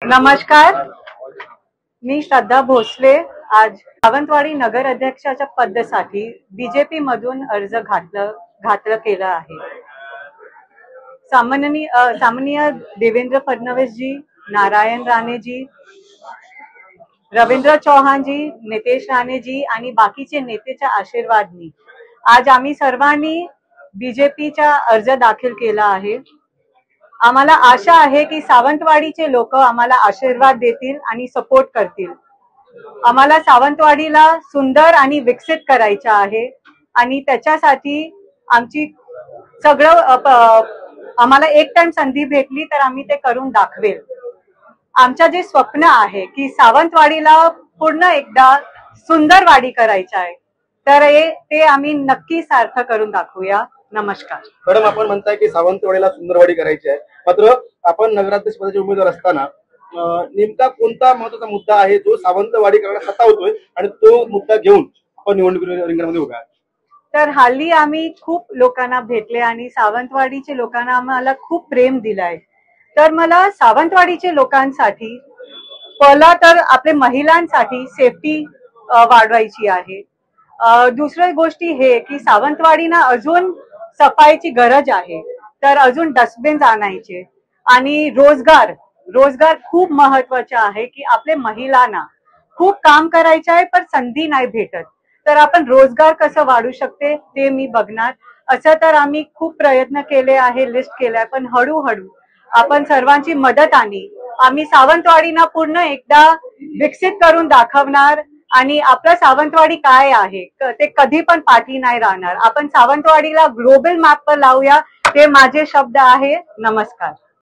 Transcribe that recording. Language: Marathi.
नमस्कार, मी श्रद्धा भोसले आज सावंतवाडी नगर अध्यक्षाच्या पदासाठी बीजेपी मधून अर्ज घातलं केलं आहे। सामान्य देवेंद्र फडणवीस जी, नारायण राणे जी, रवींद्र चौहान जी, नितेश राणे जी आणि बाकीचे नेतेच्या आशीर्वादाने आज आम्ही सर्वांनी बीजेपीचा अर्ज दाखल केला आहे। आम्हाला आशा आहे की सावंतवाडीचे लोक आम्हाला आशीर्वाद देतील आणि सपोर्ट करतील। आम्हाला सावंतवाडीला सुंदर आणि विकसित करायचं आहे आणि त्याच्यासाठी आमची आम्हाला एक टाइम संधी भेटली तर आम्ही ते करून दाखवेल। आमचं जे स्वप्न आहे की सावंतवाडीला पूर्ण एकदा सुंदर वाडी करायचं आहे, तर ते आम्ही नक्की सार्थ करून दाखवूया। नमस्कार मॅडम, आपण म्हणताय की सावंतवाडीला सुंदरवाडी करायची आहे, मात्र आपण नगराध्यक्ष पदाचे उमेदवार असताना नेमका कोणता महत्त्वाचा मुद्दा आहे जो सावंतवाडी करण्यास हातावतोय आणि तो मुद्दा घेऊन आपण निवडणूक रिंगणामध्ये उभा आहे? तर हल्ली आम्ही खूप लोकांना भेटले आणि सावंतवाडीचे लोकांना आम्हाला खूप प्रेम दिलाय। तर मला सावंतवाडीचे लोकांसाठी पहिला तर आपले महिलांसाठी सेफ्टी वाढवायची आहे। दुसरी गोष्टी हे की सावंतवाडीना अजून सफाईची गरज आहे, तर अजून डस्टबिन आणायचे आणि रोजगार खूप महत्वाचा आहे की आपले महिलांना खूप काम करायचं आहे पण संधी नाही भेटत, तर आपण रोजगार कसं वाढू शकते ते मी बघणार। असं तर आम्ही खूप प्रयत्न केले आहे, लिस्ट केलाय, पण हळूहळू आपण सर्वांची मदत आणि आम्ही सावंतवाडीना पूर्ण एकदा विकसित करून दाखवणार आणि आपलं सावंतवाडी काय आहे ते कधी पण पाठी नाही राहणार। आपण सावंतवाडीला ग्लोबल मॅप पर लावूया, ते माझे शब्द आहे। नमस्कार।